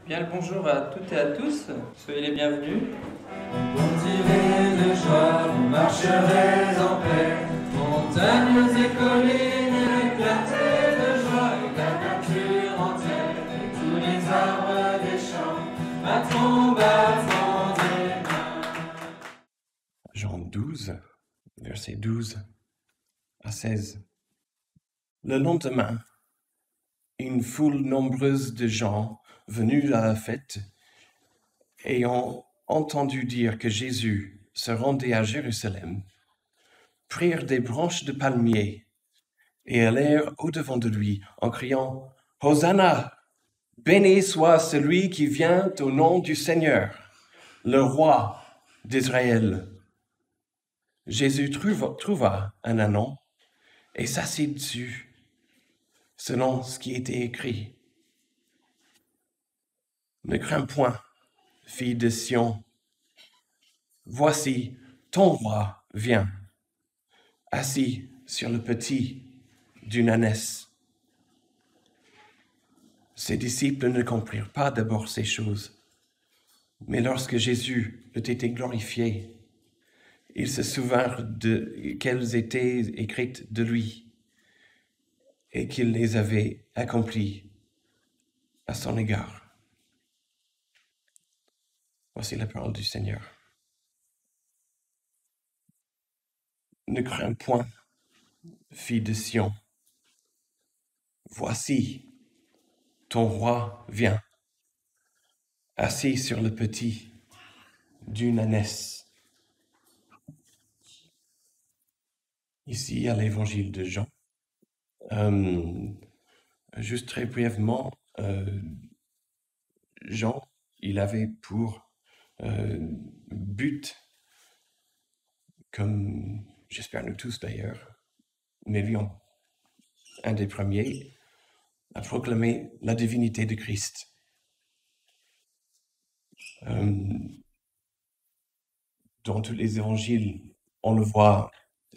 Bien le bonjour à toutes et à tous, soyez les bienvenus. Motivés de joie, vous marcherez en paix, montagnes et collines éclatées de joie, et la nature entière, et tous les arbres des champs, battront, battront des mains. Jean 12, versets 12 à 16. Le lendemain, une foule nombreuse de gens venus à la fête, ayant entendu dire que Jésus se rendait à Jérusalem, prirent des branches de palmier et allèrent au-devant de lui en criant « Hosanna! Béni soit celui qui vient au nom du Seigneur, le roi d'Israël. » Jésus trouva un anon et s'assit dessus, selon ce qui était écrit. Ne crains point, fille de Sion. Voici, ton roi vient, assis sur le petit d'une ânesse. Ses disciples ne comprirent pas d'abord ces choses, mais lorsque Jésus eut été glorifié, ils se souvinrent qu'elles étaient écrites de lui et qu'il les avait accomplies à son égard. Voici la parole du Seigneur. Ne crains point, fille de Sion. Voici, ton roi vient, assis sur le petit d'une ânesse. Ici, à l'évangile de Jean, juste très brièvement, Jean, il avait pour but, comme j'espère nous tous d'ailleurs, mais lui un des premiers, à proclamer la divinité de Christ. Dans tous les évangiles, on le voit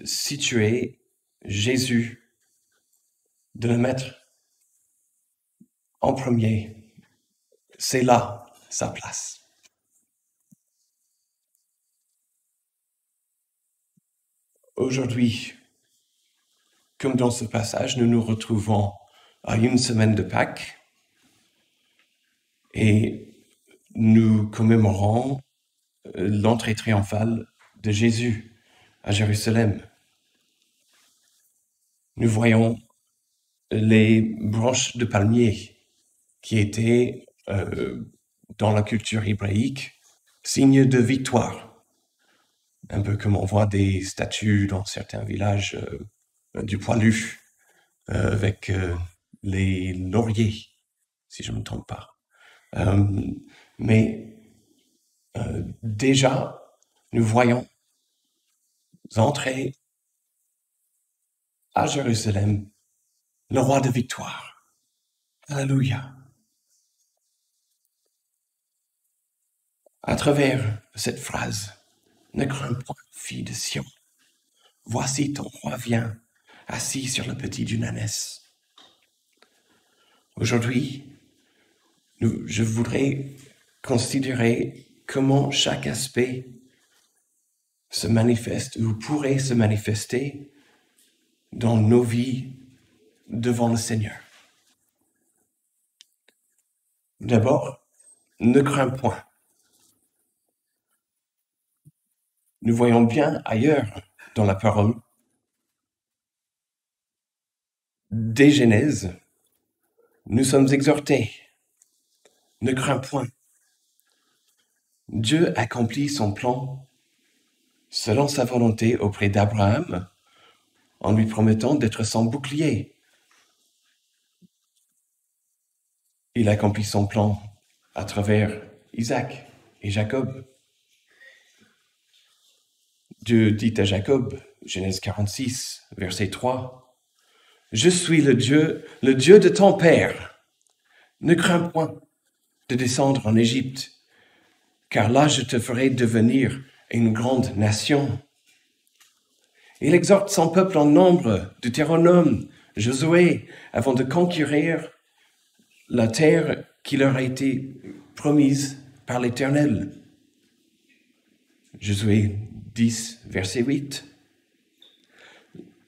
situer Jésus, de le mettre en premier. C'est là sa place. Aujourd'hui, comme dans ce passage, nous nous retrouvons à une semaine de Pâques et nous commémorons l'entrée triomphale de Jésus à Jérusalem. Nous voyons les branches de palmier qui étaient, dans la culture hébraïque, signe de victoire. Un peu comme on voit des statues dans certains villages du poilu, avec les lauriers, si je ne me trompe pas. Mais déjà, nous voyons entrer à Jérusalem le roi de victoire. Alléluia. À travers cette phrase, ne crains point, fille de Sion. Voici ton roi vient, assis sur le petit d'une ânesse. Aujourd'hui, je voudrais considérer comment chaque aspect se manifeste ou pourrait se manifester dans nos vies devant le Seigneur. D'abord, ne crains point. Nous voyons bien ailleurs dans la parole, dès Genèse, nous sommes exhortés. Ne crains point. Dieu accomplit son plan selon sa volonté auprès d'Abraham en lui promettant d'être son bouclier. Il accomplit son plan à travers Isaac et Jacob. Dieu dit à Jacob, Genèse 46, verset 3, « Je suis le Dieu de ton père. Ne crains point de descendre en Égypte, car là je te ferai devenir une grande nation. » Il exhorte son peuple en nombre, Deutéronome, Josué, avant de conquérir la terre qui leur a été promise par l'Éternel. Josué 10, verset 8.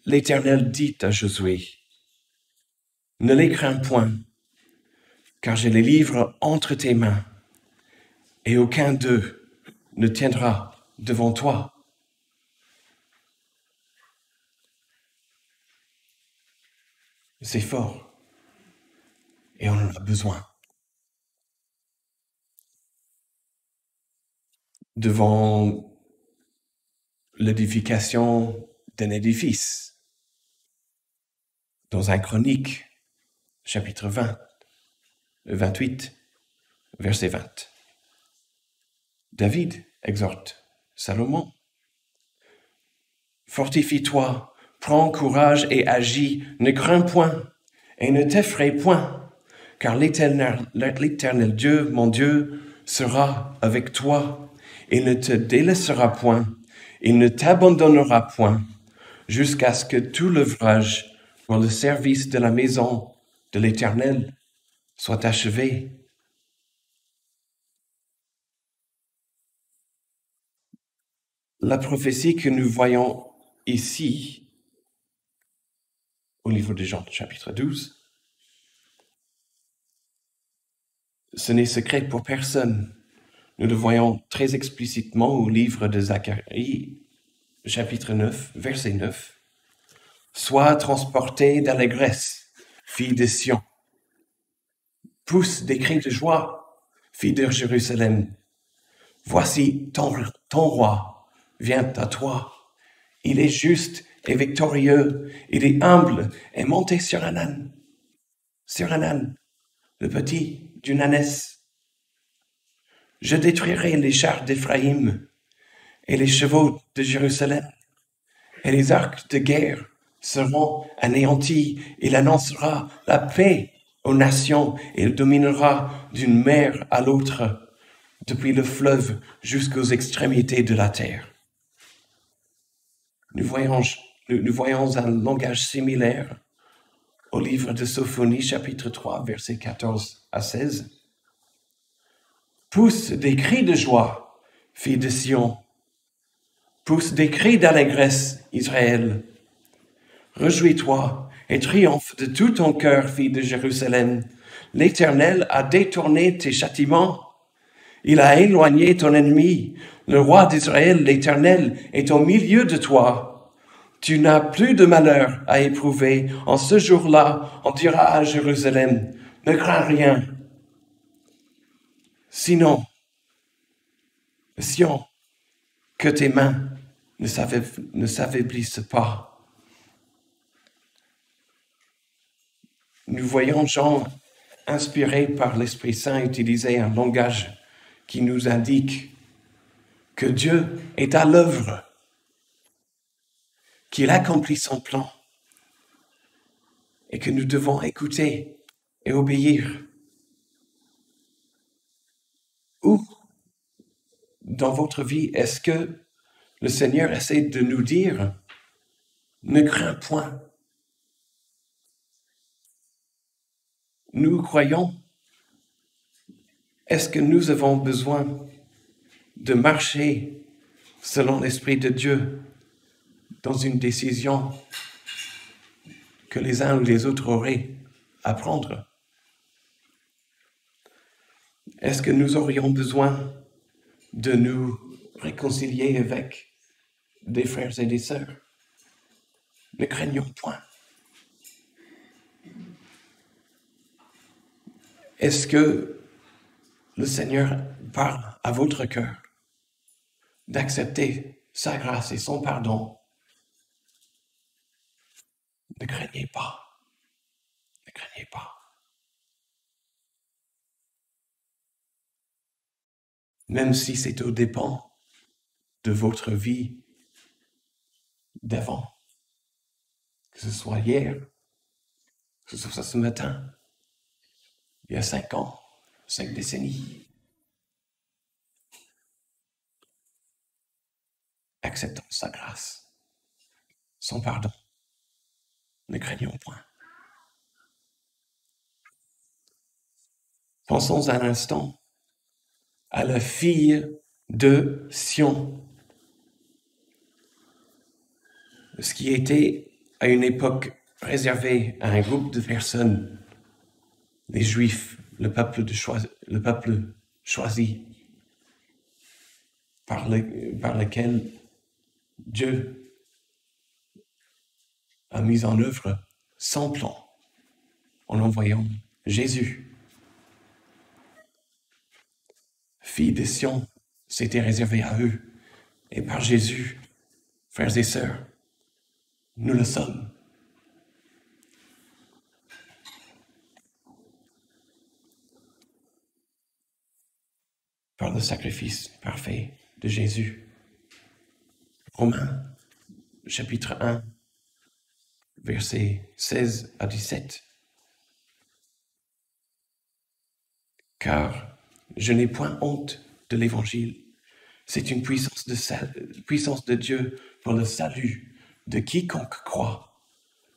L'Éternel dit à Josué, « Ne les crains point, car je les livre entre tes mains, et aucun d'eux ne tiendra devant toi. » C'est fort, et on en a besoin. Devant l'édification d'un édifice, dans un Chronique, chapitre 28, verset 20. David exhorte Salomon. « Fortifie-toi, prends courage et agis, ne crains point et ne t'effraie point, car l'Éternel Dieu, mon Dieu, sera avec toi. Il ne te délaissera point, il ne t'abandonnera point, jusqu'à ce que tout l'ouvrage pour le service de la maison de l'Éternel soit achevé. » La prophétie que nous voyons ici, au livre de Jean, chapitre 12, ce n'est secret pour personne. Nous le voyons très explicitement au livre de Zacharie, chapitre 9, verset 9. « Sois transporté d'allégresse, fille de Sion. Pousse des cris de joie, fille de Jérusalem. Voici ton roi vient à toi. Il est juste et victorieux. Il est humble et monté sur un âne. Sur un âne, le petit d'une ânesse. Je détruirai les chars d'Éphraïm et les chevaux de Jérusalem, et les arcs de guerre seront anéantis. Il annoncera la paix aux nations et il dominera d'une mer à l'autre, depuis le fleuve jusqu'aux extrémités de la terre. » Nous voyons un langage similaire au livre de Sophonie, chapitre 3, versets 14 à 16. « Pousse des cris de joie, fille de Sion. Pousse des cris d'allégresse, Israël. Réjouis-toi et triomphe de tout ton cœur, fille de Jérusalem. L'Éternel a détourné tes châtiments. Il a éloigné ton ennemi. Le roi d'Israël, l'Éternel, est au milieu de toi. Tu n'as plus de malheur à éprouver. En ce jour-là, on dira à Jérusalem, ne crains rien. Sinon, Sion, que tes mains ne s'affaiblissent pas. » Nous voyons Jean, inspiré par l'Esprit Saint, utiliser un langage qui nous indique que Dieu est à l'œuvre, qu'il accomplit son plan et que nous devons écouter et obéir. Où, dans votre vie, est-ce que le Seigneur essaie de nous dire « Ne crains point ». Nous croyons. Est-ce que nous avons besoin de marcher selon l'Esprit de Dieu dans une décision que les uns ou les autres auraient à prendre? Est-ce que nous aurions besoin de nous réconcilier avec des frères et des sœurs? Ne craignons point. Est-ce que le Seigneur parle à votre cœur d'accepter sa grâce et son pardon? Ne craignez pas. Ne craignez pas. Même si c'est aux dépens de votre vie d'avant, que ce soit hier, que ce soit ce matin, il y a 5 ans, 5 décennies. Acceptons sa grâce, son pardon. Ne craignons point. Pensons un instant à la fille de Sion. Ce qui était à une époque réservé à un groupe de personnes, les Juifs, le peuple choisi par lequel Dieu a mis en œuvre son plan en envoyant Jésus. Fille de Sion, c'était réservé à eux. Et par Jésus, frères et sœurs, nous le sommes. Par le sacrifice parfait de Jésus. Romains, chapitre 1, versets 16 à 17. Car je n'ai point honte de l'Évangile. C'est une puissance de Dieu pour le salut de quiconque croit,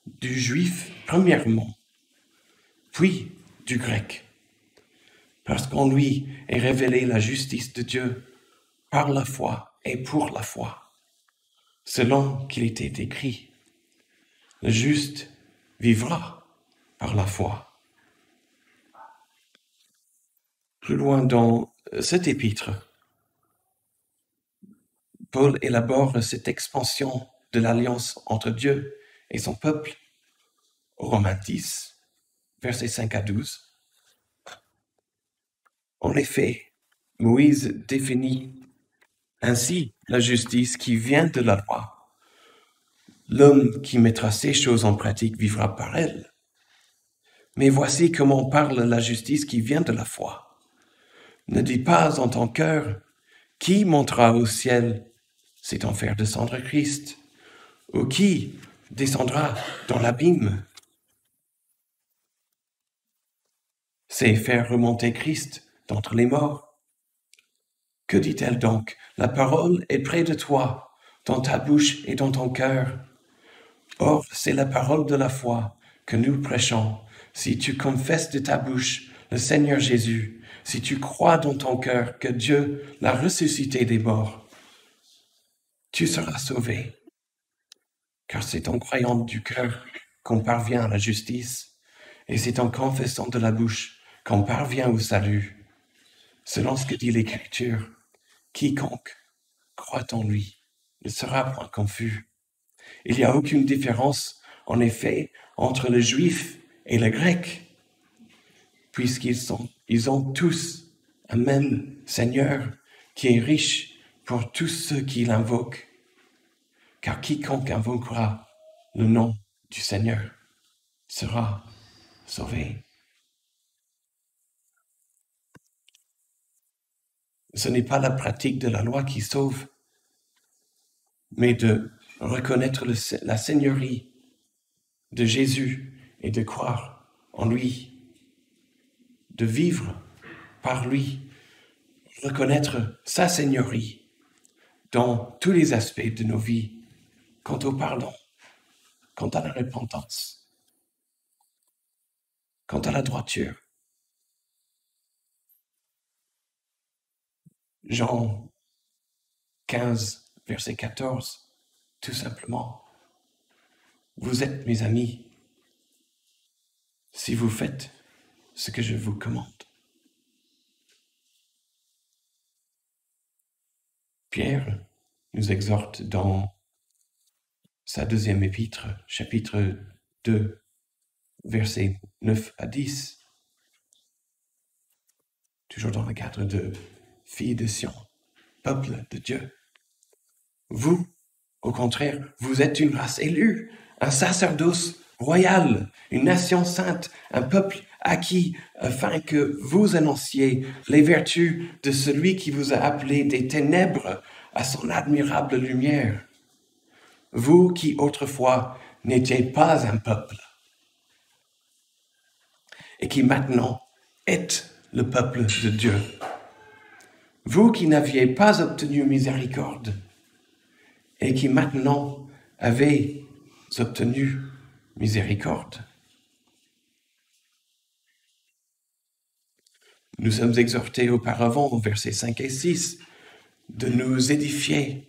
du juif premièrement, puis du grec. Parce qu'en lui est révélée la justice de Dieu par la foi et pour la foi, selon qu'il était écrit. Le juste vivra par la foi. Plus loin dans cet épître, Paul élabore cette expansion de l'alliance entre Dieu et son peuple. Romains 10, versets 5 à 12. En effet, Moïse définit ainsi la justice qui vient de la loi. L'homme qui mettra ces choses en pratique vivra par elles. Mais voici comment parle la justice qui vient de la foi. Ne dis pas en ton cœur, qui montera au ciel, c'est en faire descendre Christ, ou qui descendra dans l'abîme, c'est faire remonter Christ d'entre les morts. Que dit-elle donc? La parole est près de toi, dans ta bouche et dans ton cœur. Or, c'est la parole de la foi que nous prêchons. Si tu confesses de ta bouche le Seigneur Jésus, si tu crois dans ton cœur que Dieu l'a ressuscité des morts, tu seras sauvé. Car c'est en croyant du cœur qu'on parvient à la justice, et c'est en confessant de la bouche qu'on parvient au salut. Selon ce que dit l'Écriture, quiconque croit en lui ne sera point confus. Il n'y a aucune différence, en effet, entre le juif et le grec, puisqu'ils ont tous un même Seigneur qui est riche pour tous ceux qui l'invoquent. Car quiconque invoquera le nom du Seigneur sera sauvé. Ce n'est pas la pratique de la loi qui sauve, mais de reconnaître la seigneurie de Jésus et de croire en lui, de vivre par lui, reconnaître sa seigneurie dans tous les aspects de nos vies, quant au pardon, quant à la repentance, quant à la droiture. Jean 15, verset 14, tout simplement. Vous êtes mes amis si vous faites ce que je vous commande. Pierre nous exhorte dans sa deuxième épître, chapitre 2, versets 9 à 10, toujours dans le cadre de filles de Sion, peuple de Dieu. Vous, au contraire, vous êtes une race élue, un sacerdoce royal, une nation sainte, un peuple acquis, afin que vous annonciez les vertus de celui qui vous a appelé des ténèbres à son admirable lumière. Vous qui autrefois n'étiez pas un peuple, et qui maintenant êtes le peuple de Dieu. Vous qui n'aviez pas obtenu miséricorde, et qui maintenant avez obtenu miséricorde. Nous sommes exhortés auparavant, au versets 5 et 6, de nous édifier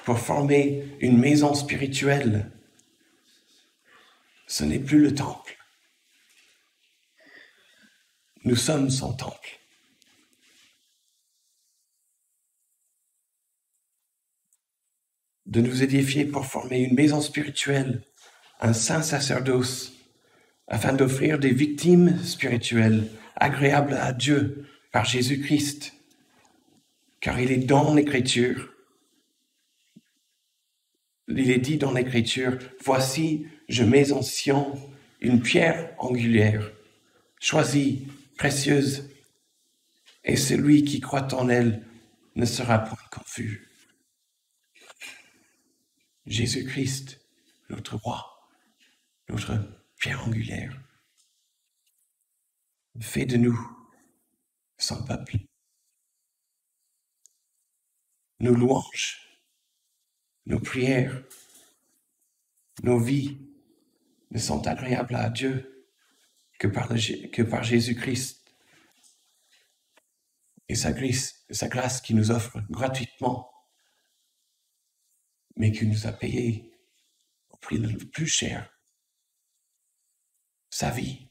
pour former une maison spirituelle. Ce n'est plus le temple. Nous sommes son temple. De nous édifier pour former une maison spirituelle, un saint sacerdoce, afin d'offrir des victimes spirituelles agréables à Dieu par Jésus-Christ. Car il est dans l'Écriture, il est dit dans l'Écriture, « Voici, je mets en Sion une pierre angulaire, choisie, précieuse, et celui qui croit en elle ne sera point confus. » Jésus-Christ, notre roi, notre pierre angulaire, fait de nous son peuple. Nos louanges, nos prières, nos vies ne sont agréables à Dieu que par Jésus-Christ et sa grâce qui nous offre gratuitement, mais qui nous a payé au prix le plus cher, sa vie.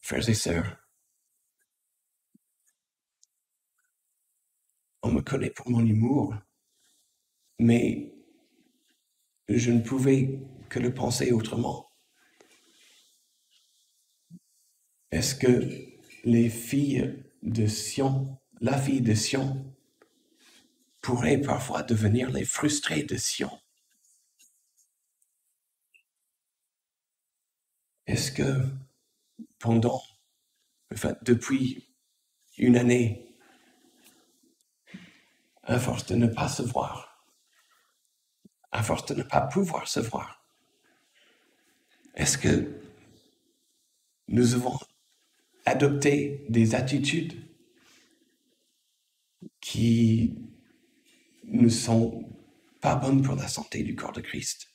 Frères et sœurs, on me connaît pour mon humour, mais je ne pouvais que le penser autrement. Est-ce que les filles de Sion, la fille de Sion, pourrait parfois devenir les frustrées de Sion? Est-ce que depuis une année, à force de ne pas se voir, à force de ne pas pouvoir se voir, est-ce que nous avons adopté des attitudes qui ne sont pas bonnes pour la santé du corps de Christ?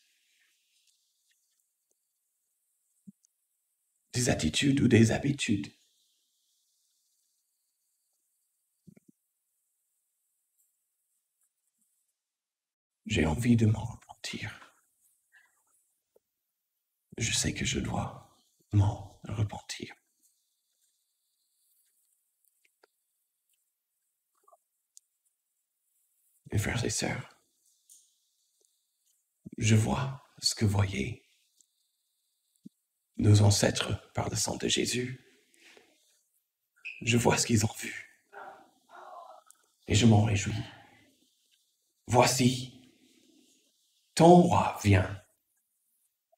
Des attitudes ou des habitudes. J'ai envie de m'en repentir. Je sais que je dois m'en repentir. Mes frères et sœurs, je vois ce que voyaient nos ancêtres par le sang de Jésus. Je vois ce qu'ils ont vu. Et je m'en réjouis. Voici, ton roi vient,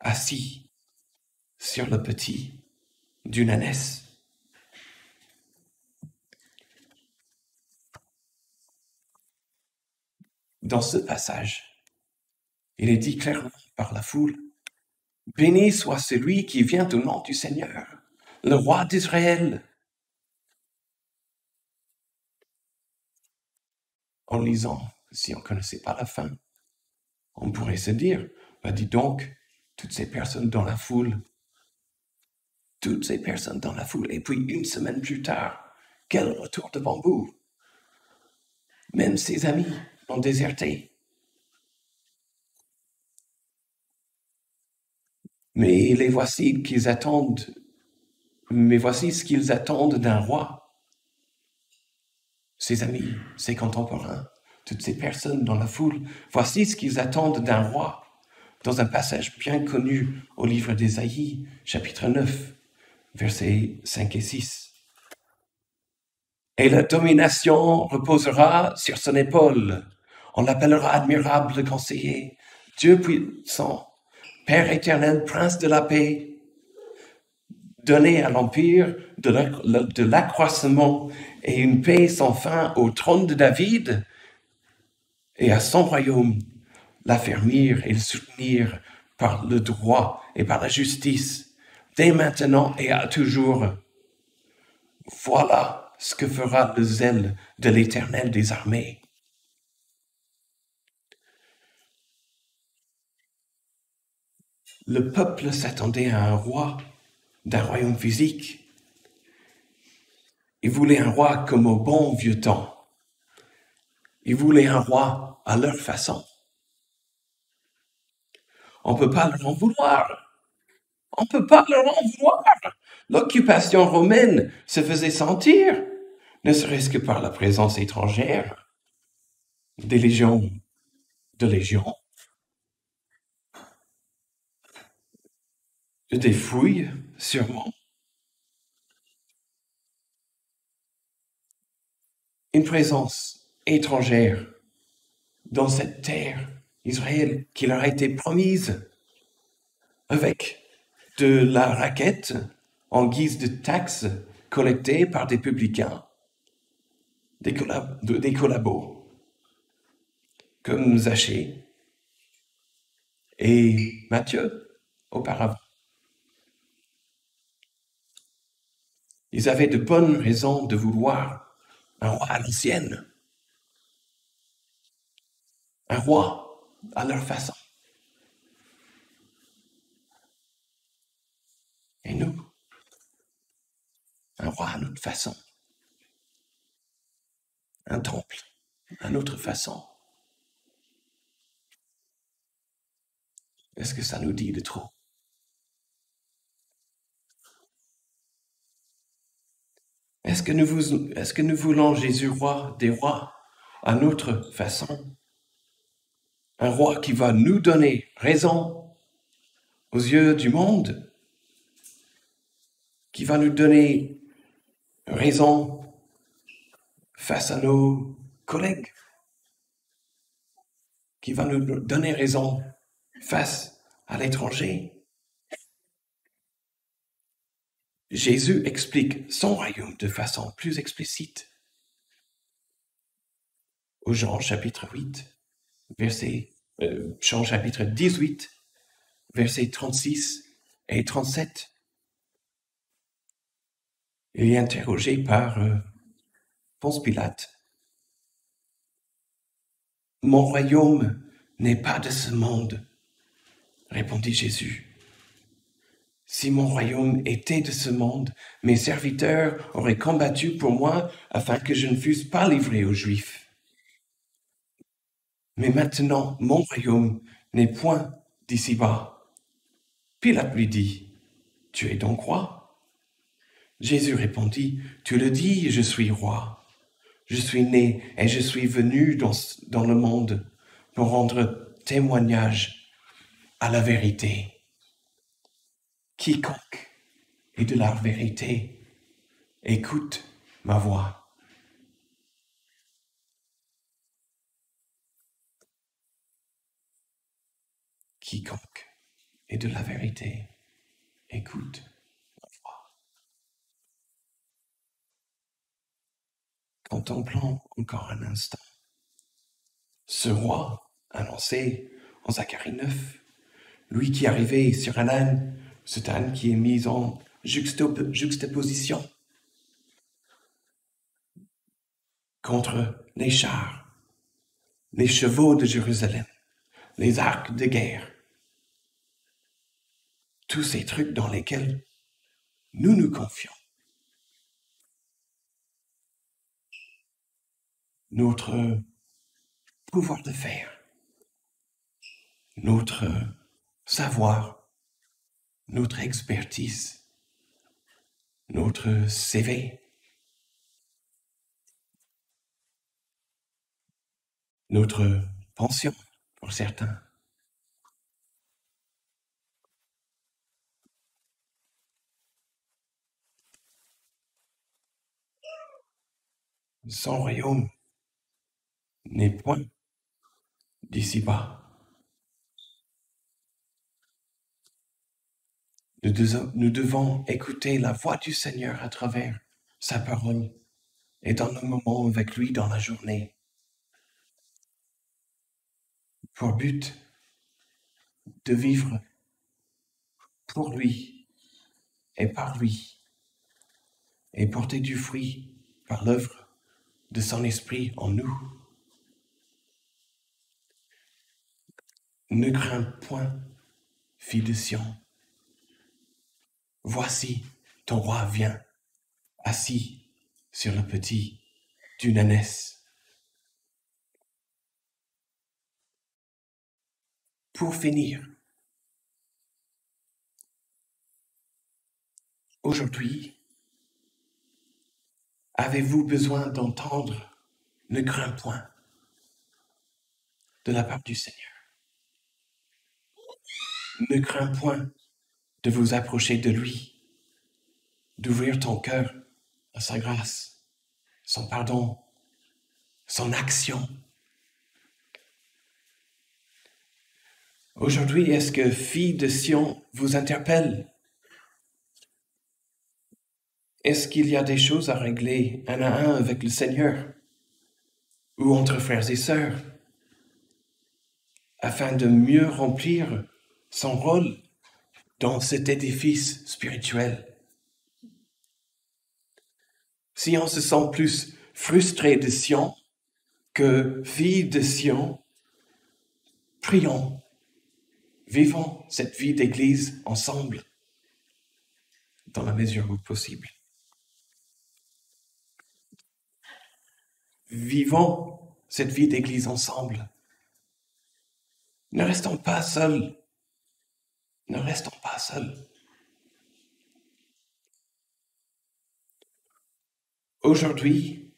assis sur le petit d'une ânesse. Dans ce passage, il est dit clairement par la foule, « Béni soit celui qui vient au nom du Seigneur, le roi d'Israël. » En lisant, si on ne connaissait pas la fin, on pourrait se dire, bah dis donc, toutes ces personnes dans la foule, et puis une semaine plus tard, quel retour de bambou. Même ses amis l'ont déserté. Mais voici ce qu'ils attendent d'un roi. Ses amis, ses contemporains, toutes ces personnes dans la foule, voici ce qu'ils attendent d'un roi. Dans un passage bien connu au livre d'Ésaïe, chapitre 9, versets 5 et 6. Et la domination reposera sur son épaule. On l'appellera admirable conseiller, Dieu puissant, Père éternel, prince de la paix. Donner à l'empire de l'accroissement et une paix sans fin au trône de David et à son royaume, l'affermir et le soutenir par le droit et par la justice, dès maintenant et à toujours. Voilà ce que fera le zèle de l'Éternel des armées. Le peuple s'attendait à un roi d'un royaume physique. Ils voulaient un roi comme au bon vieux temps. Ils voulaient un roi à leur façon. On ne peut pas leur en vouloir. On ne peut pas leur en vouloir. L'occupation romaine se faisait sentir, ne serait-ce que par la présence étrangère des légions, des fouilles, sûrement. Une présence étrangère dans cette terre, Israël, qui leur a été promise, avec de la raquette en guise de taxes collectées par des publicains, des collabos, comme Zachée et Matthieu auparavant. Ils avaient de bonnes raisons de vouloir un roi à l'ancienne, un roi à leur façon. Et nous, un roi à notre façon, un temple à notre façon. Est-ce que ça nous dit de trop? Est-ce que nous voulons Jésus roi des rois à notre façon? Un roi qui va nous donner raison aux yeux du monde, qui va nous donner raison face à nos collègues, qui va nous donner raison face à l'étranger. Jésus explique son royaume de façon plus explicite. Au Jean chapitre 8, Jean chapitre 18, versets 36 et 37. Il est interrogé par Ponce Pilate. « Mon royaume n'est pas de ce monde, répondit Jésus. Si mon royaume était de ce monde, mes serviteurs auraient combattu pour moi afin que je ne fusse pas livré aux Juifs. Mais maintenant, mon royaume n'est point d'ici-bas. » Pilate lui dit, « Tu es donc roi ?» Jésus répondit, « Tu le dis, je suis roi. Je suis né et je suis venu dans le monde pour rendre témoignage à la vérité. Quiconque est de la vérité écoute ma voix. » Quiconque est de la vérité écoute ma voix. Contemplons encore un instant ce roi annoncé en Zacharie 9, lui qui arrivait sur un âne, cet âne qui est mis en juxtaposition contre les chars, les chevaux de Jérusalem, les arcs de guerre, tous ces trucs dans lesquels nous nous confions. Notre pouvoir de faire, notre savoir, notre expertise, notre CV, notre pension pour certains. Son royaume n'est point d'ici-bas. Nous devons écouter la voix du Seigneur à travers sa parole et dans nos moments avec lui dans la journée. Pour but de vivre pour lui et par lui et porter du fruit par l'œuvre de son esprit en nous. Ne crains point, fille de Sion. Voici, ton roi vient, assis sur le petit d'une ânesse. Pour finir, aujourd'hui, avez-vous besoin d'entendre ne crains point de la part du Seigneur? Ne crains point de vous approcher de lui, d'ouvrir ton cœur à sa grâce, son pardon, son action. Aujourd'hui, est-ce que Fille de Sion vous interpelle? Est-ce qu'il y a des choses à régler un à un avec le Seigneur ou entre frères et sœurs afin de mieux remplir son rôle dans cet édifice spirituel? Si on se sent plus frustré de Sion que fille de Sion, prions, vivons cette vie d'église ensemble dans la mesure où possible. Vivons cette vie d'église ensemble. Ne restons pas seuls. Ne restons pas seuls. Aujourd'hui,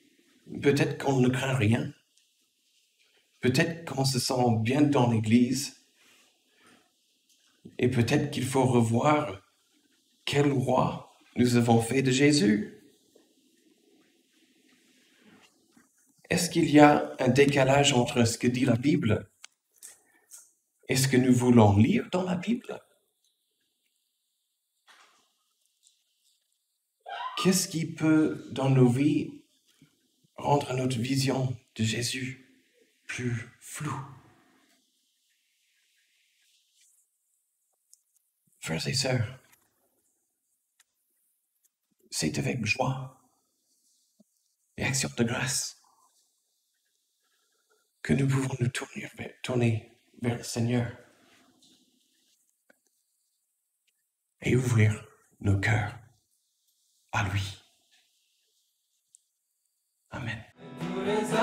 peut-être qu'on ne craint rien. Peut-être qu'on se sent bien dans l'église. Et peut-être qu'il faut revoir quel roi nous avons fait de Jésus. Est-ce qu'il y a un décalage entre ce que dit la Bible et ce que nous voulons lire dans la Bible? Qu'est-ce qui peut, dans nos vies, rendre notre vision de Jésus plus floue? Frères et sœurs, c'est avec joie et action de grâce que nous pouvons nous tourner vers le Seigneur et ouvrir nos cœurs à lui. Amen. Tous les